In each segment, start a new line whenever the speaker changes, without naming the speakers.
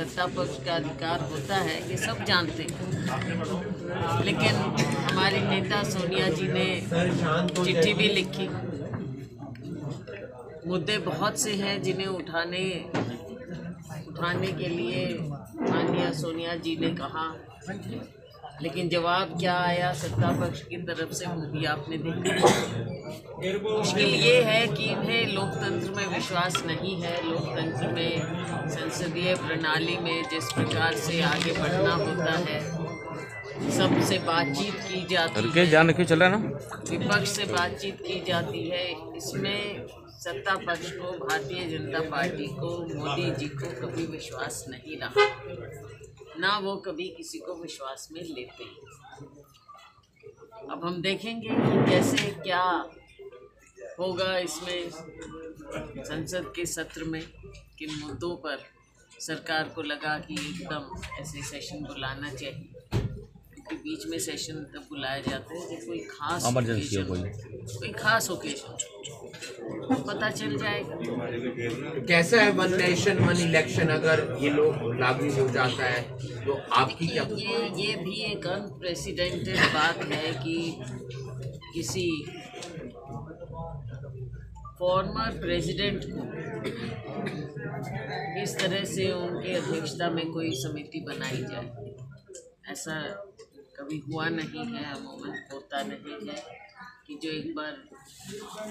सत्ता पक्ष का अधिकार होता है, ये सब जानते हैं। लेकिन हमारी नेता सोनिया जी ने चिट्ठी भी लिखी। मुद्दे बहुत से हैं जिन्हें उठाने के लिए माननीय सोनिया जी ने कहा, लेकिन जवाब क्या आया सत्ता पक्ष की तरफ से वो भी आपने देखा। मुश्किल ये है कि इन्हें लोकतंत्र में विश्वास नहीं है। लोकतंत्र में, संसदीय प्रणाली में जिस प्रकार से आगे बढ़ना होता है, सबसे बातचीत की जाती है, विपक्ष से बातचीत की जाती है, इसमें सत्ता पक्ष को, भारतीय जनता पार्टी को, मोदी जी को कभी विश्वास नहीं रहा, ना वो कभी किसी को विश्वास में लेते हैं। अब हम देखेंगे कि कैसे क्या होगा इसमें संसद के सत्र में, किन मुद्दों पर सरकार को लगा कि एकदम ऐसे सेशन बुलाना चाहिए, क्योंकि बीच में सेशन तब बुलाया जाता है जब कोई खास इमरजेंसी हो, कोई खास ओकेजन, तो पता चल जाएगा।
कैसा है वन नेशन वन इलेक्शन, अगर ये लोग लागू हो जाता है तो आपकी क्या?
ये भी एक अनप्रेसिडेंटेड बात है कि किसी फॉर्मर प्रेसिडेंट को इस तरह से उनकी अध्यक्षता में कोई समिति बनाई जाए। ऐसा कभी हुआ नहीं है, अमूमन होता नहीं है कि जो एक बार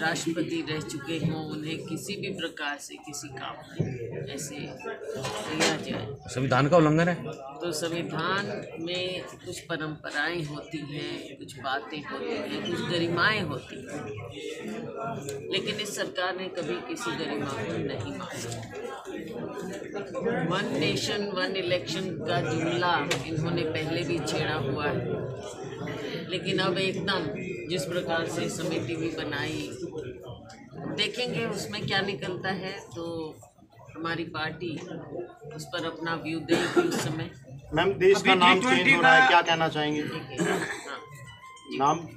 राष्ट्रपति रह चुके हों उन्हें किसी भी प्रकार से किसी काम में ऐसे लिया जाए।
संविधान का उल्लंघन है।
तो संविधान में कुछ परंपराएं होती हैं, कुछ बातें होती हैं, कुछ गरिमाएं होती हैं, लेकिन इस सरकार ने कभी किसी गरिमा को नहीं माना। वन नेशन वन इलेक्शन का जुमला इन्होंने पहले भी छेड़ा हुआ है, लेकिन अब एकदम जिस प्रकार से समिति भी बनाई, देखेंगे उसमें क्या निकलता है। तो हमारी पार्टी उस पर अपना व्यू देगी उस समय।
मैम, देश का नाम चेंज हो रहा है, क्या कहना चाहेंगे?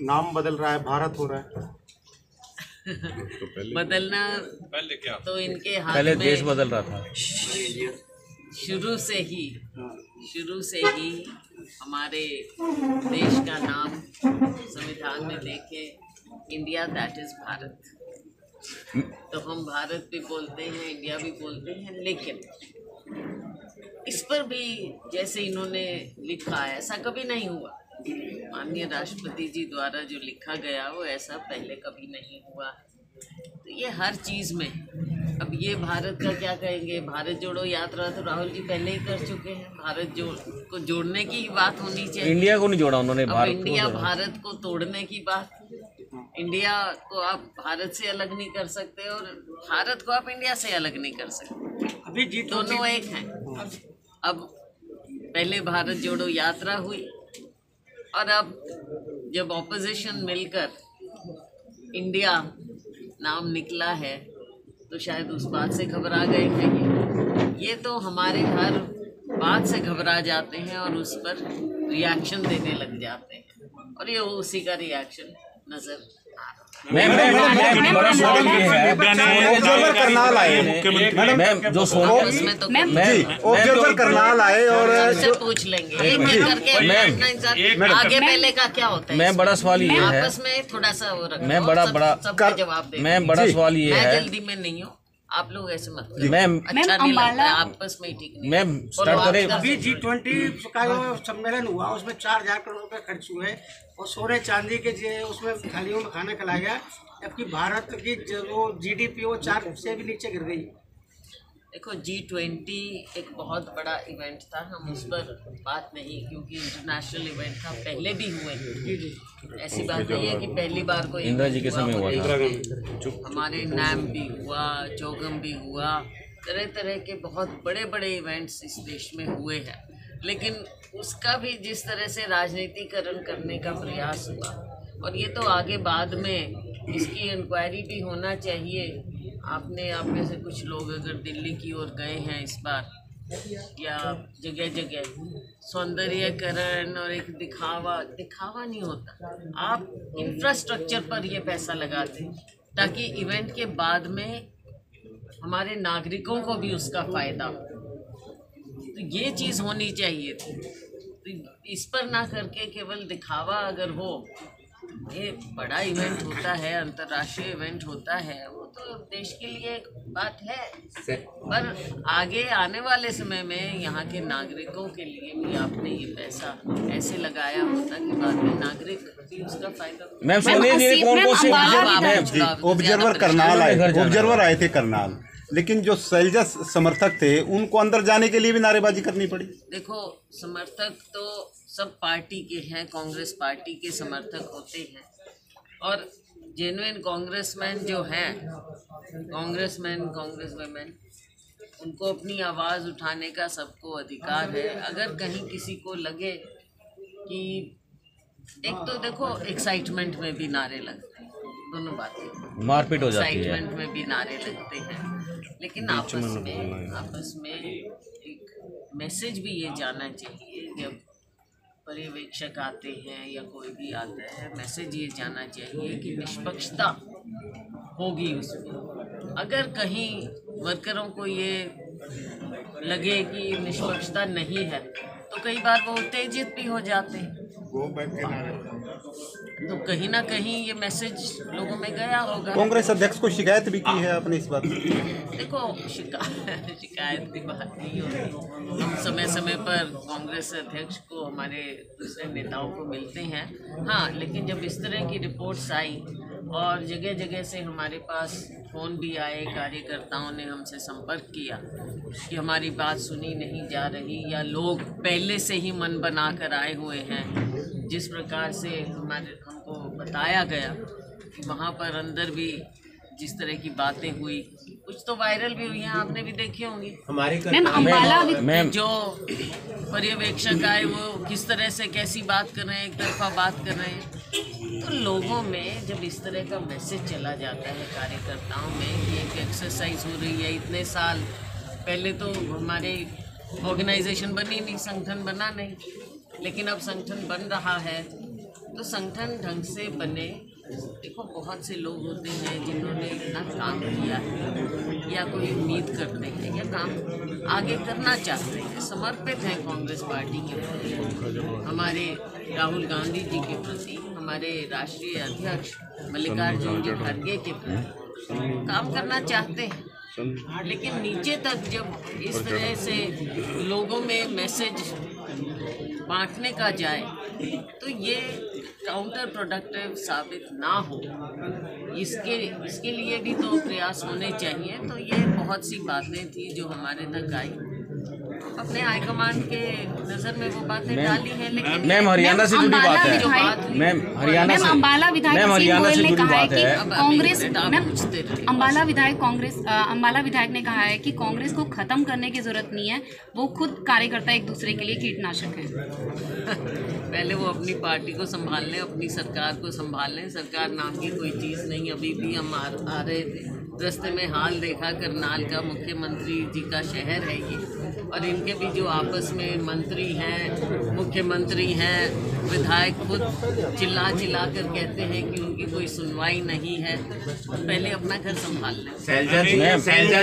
नाम बदल रहा है, भारत हो रहा है।
बदलना पहले क्या तो इनके हाथ
पहले
में
देश बदल रहा था।
शुरू से ही हमारे देश का नाम संविधान में देखे इंडिया, दैट इज भारत। तो हम भारत भी बोलते हैं, इंडिया भी बोलते हैं, लेकिन इस पर भी जैसे इन्होंने लिखा है ऐसा कभी नहीं हुआ। माननीय राष्ट्रपति जी द्वारा जो लिखा गया वो ऐसा पहले कभी नहीं हुआ। तो ये हर चीज़ में, अब ये भारत का क्या कहेंगे, भारत जोड़ो यात्रा तो राहुल जी पहले ही कर चुके हैं। भारत को जोड़ने की बात होनी चाहिए।
इंडिया को नहीं जोड़ा उन्होंने,
भारत इंडिया भारत को तोड़ने की बात। इंडिया को आप भारत से अलग नहीं कर सकते और भारत को आप इंडिया से अलग नहीं कर सकते, अभी दोनों एक हैं। अब पहले भारत जोड़ो यात्रा हुई और अब जब ऑपोजिशन मिलकर इंडिया नाम निकला है तो शायद उस बात से घबरा गए हैं। ये तो हमारे हर बात से घबरा जाते हैं और उस पर रिएक्शन देने लग जाते हैं, और ये उसी का रिएक्शन नजर आ रहा है।
करनाल आए और
पूछ लेंगे एक करके आगे पहले का क्या होता है।
मैं बड़ा सवाल ये है,
आपस में थोड़ा सा वो रखो,
मैं बड़ा
जवाब दे।
मैं बड़ा सवाल ये है,
जल्दी में नहीं हूँ, आप लोग ऐसे मत करो,
मैं
अच्छा नहीं लगता, आपस में ही ठीक नहीं।
मैं स्टार्ट करें।
अभी G20 का जो सम्मेलन हुआ उसमें 4,000 करोड़ रुपए खर्च हुए और सोने चांदी के उसमें थालियों में खाना खिलाया गया, जबकि भारत की जो GDP वो 4 से भी नीचे गिर गई।
देखो G20 एक बहुत बड़ा इवेंट था, हम उस पर बात नहीं, क्योंकि इंटरनेशनल इवेंट था, पहले भी हुए। ऐसी बात नहीं है कि पहली बार कोई
इंदिरा जी के समय हुआ था,
हमारे नैम भी हुआ, चौगम भी हुआ, तरह तरह के बहुत बड़े बड़े इवेंट्स इस देश में हुए हैं, लेकिन उसका भी जिस तरह से राजनीतिकरण करने का प्रयास हुआ, और ये तो आगे बाद में इसकी इंक्वायरी भी होना चाहिए। आप में से कुछ लोग अगर दिल्ली की ओर गए हैं इस बार, या जगह जगह सौंदर्यकरण और एक दिखावा नहीं होता, आप इंफ्रास्ट्रक्चर पर ये पैसा लगाते हैं ताकि इवेंट के बाद में हमारे नागरिकों को भी उसका फ़ायदा हो। तो ये चीज़ होनी चाहिए थी। तो इस पर ना करके केवल दिखावा अगर हो, ये बड़ा इवेंट होता है, अंतर्राष्ट्रीय इवेंट होता है, वो तो देश के लिए एक बात है, पर आगे आने वाले समय में यहाँ के नागरिकों के लिए भी आपने ये पैसा ऐसे लगाया होता कि बाद में नागरिक भी उसका फायदा।
मैम सोनिया जी ने कौन कौन से
ऑब्जर्वर करनाल आए थे करनाल, लेकिन जो शैलजा समर्थक थे उनको अंदर जाने के लिए भी नारेबाजी करनी पड़ी।
देखो, समर्थक तो सब पार्टी के हैं, कांग्रेस पार्टी के समर्थक होते हैं, और जेन्युइन कांग्रेसमैन जो हैं, कांग्रेसमैन कांग्रेस वुमेन, उनको अपनी आवाज़ उठाने का सबको अधिकार है। अगर कहीं किसी को लगे कि एक तो देखो एक्साइटमेंट में भी नारे लगते हैं, दोनों बातें,
मारपीट हो जाती है,
एक्साइटमेंट में भी नारे लगते हैं, लेकिन आपस में एक मैसेज भी ये जाना चाहिए। जब पर्यवेक्षक आते हैं या कोई भी आता है, मैसेज ये जाना चाहिए कि निष्पक्षता होगी उसमें। अगर कहीं वर्करों को ये लगे कि निष्पक्षता नहीं है तो कई बार वो उत्तेजित भी हो जाते हैं, तो कहीं ना कहीं ये मैसेज लोगों में गया होगा।
कांग्रेस अध्यक्ष को शिकायत भी की है आपने इस बात की?
देखो, शिकायत की बात नहीं होती। हम समय समय पर कांग्रेस अध्यक्ष को, हमारे दूसरे नेताओं को मिलते हैं, हाँ, लेकिन जब इस तरह की रिपोर्ट्स आई और जगह जगह से हमारे पास फ़ोन भी आए, कार्यकर्ताओं ने हमसे संपर्क किया कि हमारी बात सुनी नहीं जा रही, या लोग पहले से ही मन बना कर आए हुए हैं, जिस प्रकार से हमको बताया गया कि वहाँ पर अंदर भी जिस तरह की बातें हुई, कुछ तो वायरल भी हुई हैं, आपने भी देखी होंगी।
हमारे
जो पर्यवेक्षक आए वो किस तरह से कैसी बात कर रहे हैं, एक तरफा बात कर रहे हैं। तो लोगों में जब इस तरह का मैसेज चला जाता है कार्यकर्ताओं में कि एक एक्सरसाइज हो रही है, इतने साल पहले तो हमारे ऑर्गेनाइजेशन बनी नहीं, संगठन बना नहीं, लेकिन अब संगठन बन रहा है, तो संगठन ढंग से बने। देखो, बहुत से लोग होते हैं जिन्होंने इतना काम किया है या कोई उम्मीद करते हैं या काम आगे करना चाहते हैं, समर्पित हैं कांग्रेस पार्टी के प्रति, हमारे राहुल गांधी जी के प्रति, हमारे राष्ट्रीय अध्यक्ष मल्लिकार्जुन जी खड़गे के प्रति काम करना चाहते हैं, लेकिन नीचे तक जब इस तरह से लोगों में मैसेज बांटने का जाए तो ये काउंटर प्रोडक्टिव साबित ना हो, इसके लिए भी तो प्रयास होने चाहिए। तो ये बहुत सी बातें थी जो हमारे तक आई, अपने हाईकमान के नज़र में वो बातें डाली हैं, लेकिन
मैम हरियाणा से जुड़ी बात है, मैम हरियाणा से,
अम्बाला विधायक
जुड़ी बात है।
कांग्रेस, अम्बाला विधायक ने कहा है कि कांग्रेस को खत्म करने की जरूरत नहीं है, वो खुद कार्यकर्ता एक दूसरे के लिए कीटनाशक है।
पहले वो अपनी पार्टी को संभाल लें, अपनी सरकार को संभाल लें। सरकार नाम की कोई चीज़ नहीं। अभी भी हम आ रहे थे, रास्ते में हाल देखा, करनाल का मुख्यमंत्री जी का शहर है ये, और इनके भी जो आपस में मंत्री हैं, मुख्यमंत्री हैं, विधायक खुद चिल्ला कर कहते हैं कि उनकी कोई सुनवाई नहीं है। पहले अपना घर संभाल लें।
शैलजा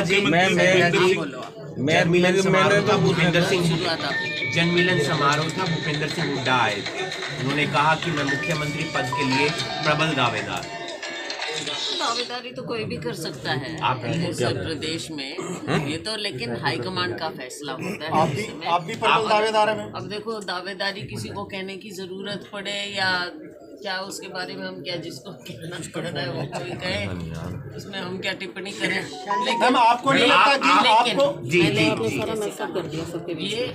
जी, जनमिलन समारोह था, भूपेंद्र सिंह, जनमिलन समारोह था, भूपेंद्र सिंह हुड्डा आए थे। उन्होंने कहा कि मैं मुख्यमंत्री पद के लिए प्रबल दावेदार।
दावेदारी तो कोई भी कर सकता है इस प्रदेश में, ये तो लेकिन हाईकमांड का फैसला होता है।
आप भी प्रबल दावेदार हैं।
अब देखो, दावेदारी किसी को कहने की जरूरत पड़े या क्या, उसके बारे में हम क्या, जिसको कहना पड़ता है वो कोई कहे, उसमें हम क्या टिप्पणी करें। लेकिन आपको नहीं लगता कि ये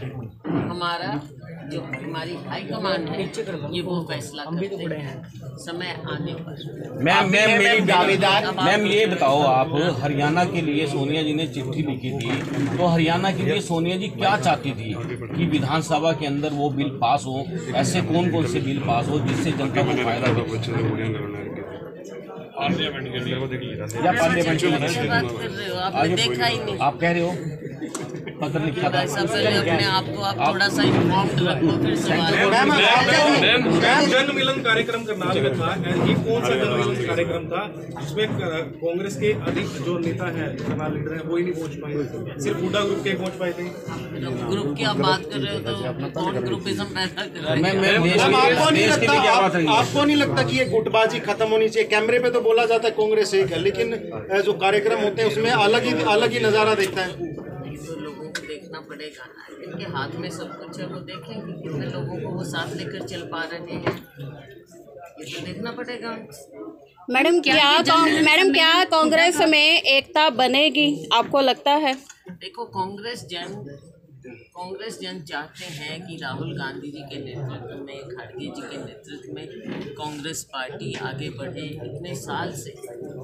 हमारा जो हमारी हाईकमान है ये वो फैसला करते हैं समय आने पर।
मैम ये बताओ, आप हरियाणा के लिए सोनिया जी ने चिट्ठी लिखी थी, तो हरियाणा के लिए सोनिया जी क्या चाहती थी कि विधानसभा के अंदर वो बिल पास हो? ऐसे कौन कौन से बिल पास हो जिससे जनता को फायदा हो?
पार्लियामेंट के लिए, या पार्लियामेंट के लिए बात कर रहे हो, आपने देखा ही नहीं।
आप कह रहे हो पत्र लिखा था।
ऐसा पहले अपने आप को आप थोड़ा सा इन्फॉर्म्ड रखो, फिर सवाल।
मैम, जन मिलन कार्यक्रम करनाल में था, ये कौन सा जन मिलन कार्यक्रम था जिसमें कांग्रेस के अधिक जो नेता है, करनाल लीडर है, वो ही नहीं पहुंच पाए, सिर्फ हुड्डा ग्रुप के पहुंच पाए थे।
ग्रुप की आप बात कर रहे हो तो कौन ग्रुपिज्म पैदा कर रहा है?
आपको नहीं लगता कि ये गुटबाजी खत्म होनी चाहिए? कैमरे पे तो बोला जाता है कांग्रेस एक है, लेकिन जो कार्यक्रम होते हैं उसमें अलग ही नजारा दिखता है।
तो लोगों को देखना पड़ेगा ना, इनके हाथ में सब कुछ है, वो देखेंगे कितने लोगों को वो साथ लेकर चल पा रहे हैं, ये तो देखना पड़ेगा।
मैडम क्या कांग्रेस में एकता बनेगी, आपको लगता है?
देखो, कांग्रेस जन चाहते हैं कि राहुल गांधी जी के नेतृत्व में, खड़गे जी के नेतृत्व में कांग्रेस पार्टी आगे बढ़े। इतने साल से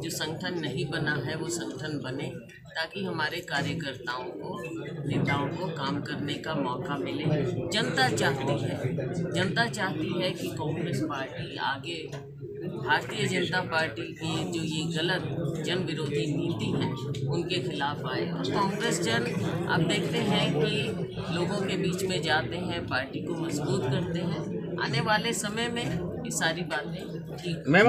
जो संगठन नहीं बना है वो संगठन बने, ताकि हमारे कार्यकर्ताओं को, नेताओं को काम करने का मौका मिले। जनता चाहती है कि कांग्रेस पार्टी आगे, भारतीय जनता पार्टी की जो ये गलत जन विरोधी नीति है उनके खिलाफ आए। और कांग्रेस जन आप देखते हैं कि लोगों के बीच में जाते हैं, पार्टी को मजबूत करते हैं। आने वाले समय में ये सारी बातें ठीक।
मैम,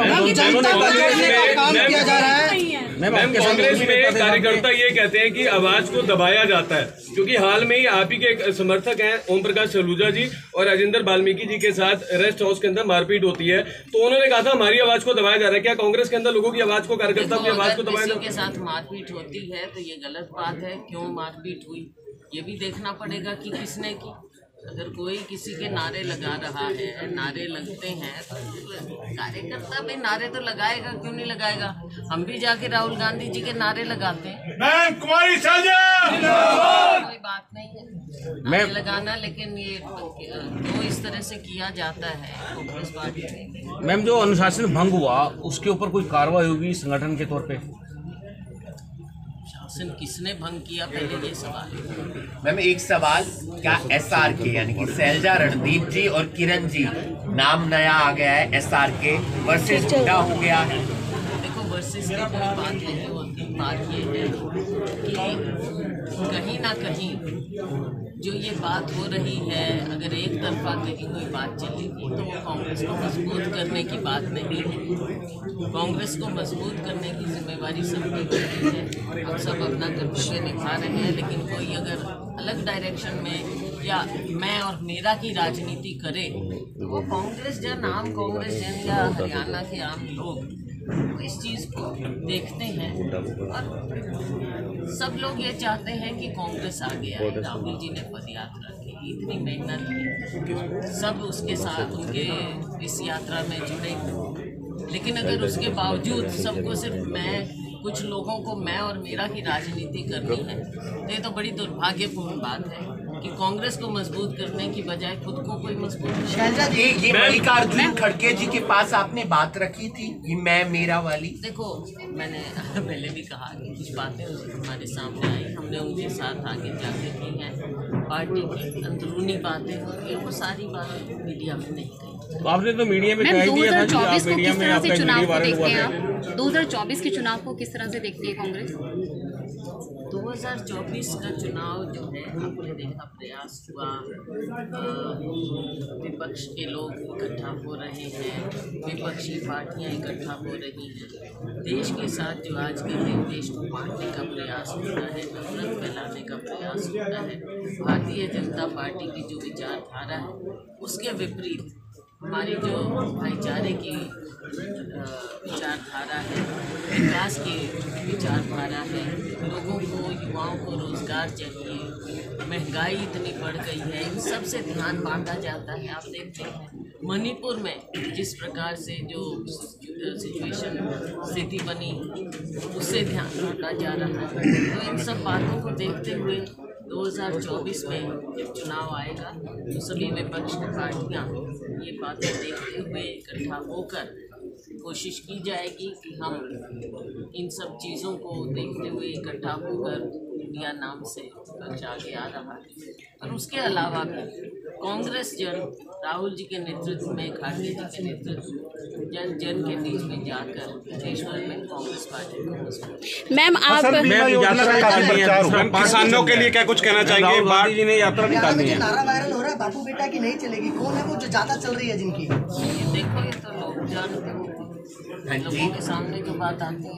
कांग्रेस में कार्यकर्ता ये कहते हैं कि आवाज को दबाया जाता है, क्योंकि हाल में ही आप ही के समर्थक हैं ओम प्रकाश सलूजा जी और राजेंद्र वाल्मीकि जी के साथ रेस्ट हाउस के अंदर मारपीट होती है, तो उन्होंने कहा था हमारी आवाज को दबाया जा रहा है। क्या कांग्रेस के अंदर लोगों की आवाज को, कार्यकर्ताओं की आवाज को दबाया जा रहा है?
के साथ मारपीट होती है तो ये गलत बात है। क्यों मारपीट हुई ये भी देखना पड़ेगा कि किसने की। अगर कोई किसी के नारे लगा रहा है, नारे लगते हैं, तो कार्यकर्ता भी नारे तो लगाएगा, क्यों नहीं लगाएगा? हम भी जाके राहुल गांधी जी के नारे लगाते हैं, कोई बात नहीं है नारे लगाना, लेकिन ये तो इस तरह से किया जाता है कांग्रेस पार्टी में।
मैम, जो अनुशासन भंग हुआ उसके ऊपर कोई कार्रवाई होगी संगठन के तौर पे?
किसने भंग किया, पहले ये सवाल।
मैम, एक सवाल, क्या SRK यानी कि शैलजा रणदीप जी और किरण जी नाम नया आ गया है, SRK वर्सेस हुड्डा हो गया है?
देखो, वर्सेस की कोई बात नहीं होती। बात ये है कि कहीं ना कहीं जो ये बात हो रही है, अगर एक तरफा कहीं कोई बात चलेगी तो वो कांग्रेस को मजबूत करने की बात नहीं है। कांग्रेस को मजबूत करने की जिम्मेवारी सबकी होती है, हम सब अपना कर्तव्य निभा रहे हैं। लेकिन कोई अगर अलग डायरेक्शन में या मैं और मेरा की राजनीति करे तो वो कांग्रेस जन, आम कांग्रेस जन या हरियाणा के आम लोग इस चीज़ को देखते हैं। और सब लोग ये चाहते हैं कि कांग्रेस आगे आए। राहुल जी ने पद यात्रा की, इतनी मेहनत की, सब उसके साथ उनके इस यात्रा में जुड़े, लेकिन अगर उसके बावजूद सबको सिर्फ कुछ लोगों को मैं और मेरा की राजनीति करनी है, तो ये तो बड़ी दुर्भाग्यपूर्ण बात है कि कांग्रेस को मजबूत करने की बजाय खुद को कोई मजबूत।
शैलजा जी, ये मल्लिकार्जुन खड़गे जी के पास आपने बात रखी थी कि मैं मेरा वाली?
देखो, मैंने पहले भी कहा कि कुछ बातें हमारे सामने आई, हमने उनके साथ आगे जाके की हैं। पार्टी की अंदरूनी बातें होती हैं, वो सारी बातें मीडिया में नहीं कही।
तो आपने तो मीडिया में कह दिया था कि आप मीडिया में आपका
चुनाव को देखते हैं।
आप
2024 के चुनाव को किस तरह से देखती है कांग्रेस?
2024 का चुनाव जो है, आपने देखा प्रयास हुआ, विपक्ष के लोग इकट्ठा हो रहे हैं, विपक्षी पार्टियां इकट्ठा हो रही हैं। देश के साथ जो आज के दिन देश को बांटने का प्रयास होता है, नफरत फैलाने का प्रयास होता है, भारतीय जनता पार्टी की जो विचारधारा है उसके विपरीत हमारी जो भाईचारे की विचारधारा है, विकास की विचारधारा है, लोगों को, युवाओं को रोजगार चाहिए, महंगाई इतनी बढ़ गई है, इन सब से ध्यान बांटा जाता है। आप देखते हैं मणिपुर में जिस प्रकार से जो सिचुएशन, स्थिति बनी, उससे ध्यान बांटा जा रहा है। तो इन सब बातों को देखते हुए 2024 में जब चुनाव आएगा तो सभी विपक्ष की पार्टियाँ ये बातें देखते हुए इकट्ठा होकर कोशिश की जाएगी कि हम इन सब चीज़ों को देखते हुए इकट्ठा होकर इंडिया नाम से विपक्ष आगे आ रहा है। और उसके अलावा भी कांग्रेस जन राहुल जी के नेतृत्व में, खाड़गे जी के नेतृत्व, जन जन के बीच में जाकर देश भर में कांग्रेस पार्टी को मजबूत।
मैम आप
किसानों के लिए क्या कुछ कहना चाहेंगे?
मोदी जी ने यात्रा निकाली है,
नारा वायरल हो रहा है बापू बेटा की नहीं चलेगी, कौन है वो जो ज्यादा चल रही है जिनकी?
ये देखो, ये तो लोग जानते हैं, लोगों के सामने जो बात आती है।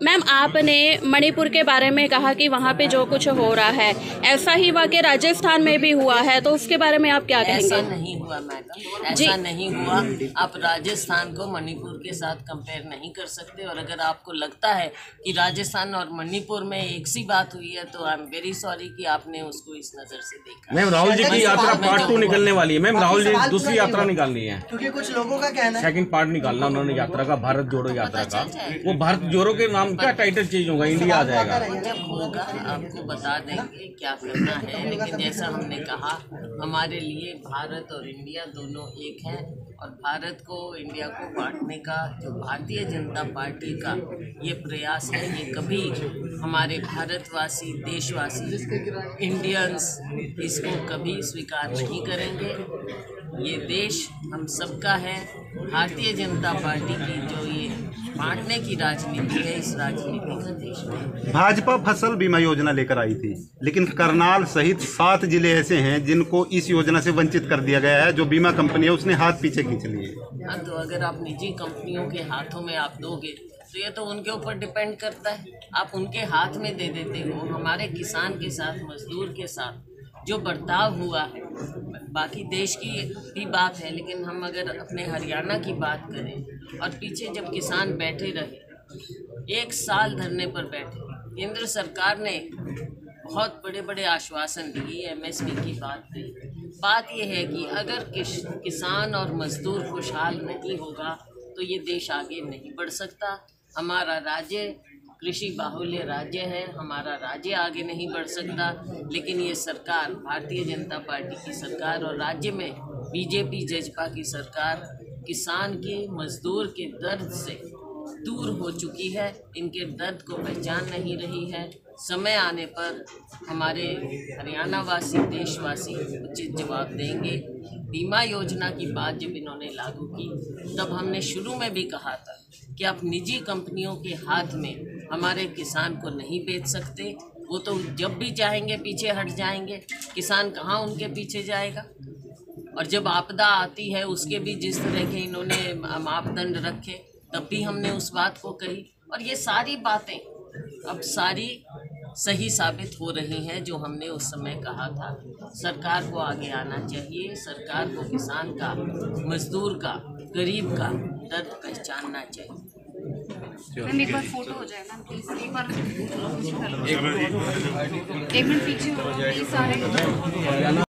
मैम आपने मणिपुर के बारे में कहा कि वहाँ पे जो कुछ हो रहा है ऐसा ही वाकई राजस्थान में भी हुआ है, तो उसके बारे में आप क्या कहेंगे?
ऐसा नहीं हुआ मैडम, ऐसा नहीं हुआ। आप राजस्थान को मणिपुर के साथ कंपेयर नहीं कर सकते, और अगर आपको लगता है कि राजस्थान और मणिपुर में एक सी बात हुई है तो आई एम वेरी सॉरी कि आपने उसको इस नज़र से देखा।
मैम राहुल जी की यात्रा पार्ट 2 निकलने वाली है। मैम राहुल जी दूसरी यात्रा निकालनी है,
क्योंकि कुछ लोगों का कहना है
सेकंड पार्ट निकालना उन्होंने यात्रा का, भारत जोड़ो यात्रा का। वो भारत जोड़ो के नाम क्या टाइटल चेंज होगा, इंडिया आ जाएगा।
जब होगा आपको बता देंगे क्या करना है, लेकिन जैसा हमने कहा, हमारे लिए भारत और इंडिया दोनों एक हैं, और भारत को इंडिया को बांटने का जो भारतीय जनता पार्टी का ये प्रयास है, ये कभी हमारे भारतवासी, देशवासी, इंडियंस इसको कभी स्वीकार नहीं करेंगे। ये देश हम सबका है। भारतीय जनता पार्टी की जो ये बांटने की राजनीति है, इस राजनीति का देश में
भाजपा फसल बीमा योजना लेकर आई थी, लेकिन करनाल सहित 7 जिले ऐसे हैं जिनको इस योजना से वंचित कर दिया गया है। जो बीमा कंपनी है उसने हाथ पीछे खींच लिए।
हाँ, तो अगर आप निजी कंपनियों के हाथों में आप दोगे तो ये तो उनके ऊपर डिपेंड करता है। आप उनके हाथ में दे देते हो। हमारे किसान के साथ, मजदूर के साथ जो बर्ताव हुआ है, बाकी देश की भी बात है, लेकिन हम अगर अपने हरियाणा की बात करें, और पीछे जब किसान बैठे रहे, 1 साल धरने पर बैठे, केंद्र सरकार ने बहुत बड़े बड़े आश्वासन दिए, MSP की बात कही। बात यह है कि अगर किसान और मजदूर खुशहाल नहीं होगा तो ये देश आगे नहीं बढ़ सकता। हमारा राज्य कृषि बाहुल्य राज्य है, हमारा राज्य आगे नहीं बढ़ सकता। लेकिन ये सरकार, भारतीय जनता पार्टी की सरकार, और राज्य में बीजेपी जजपा की सरकार किसान के, मजदूर के दर्द से दूर हो चुकी है, इनके दर्द को पहचान नहीं रही है। समय आने पर हमारे हरियाणा वासी, देशवासी उचित जवाब देंगे। बीमा योजना की बात जब इन्होंने लागू की, तब हमने शुरू में भी कहा था कि आप निजी कंपनियों के हाथ में हमारे किसान को नहीं बेच सकते। वो तो जब भी चाहेंगे पीछे हट जाएंगे, किसान कहाँ उनके पीछे जाएगा। और जब आपदा आती है, उसके भी जिस तरह के इन्होंने मापदंड रखे, तब भी हमने उस बात को कही। और ये सारी बातें अब सारी सही साबित हो रही हैं जो हमने उस समय कहा था। सरकार को आगे आना चाहिए, सरकार को किसान का, मजदूर का, गरीब का दर्द पहचानना चाहिए।
मैम एक बार फोटो हो जाए मैम प्लीज, एक बार 1 मिनट पीछे हो, प्लीज सारे।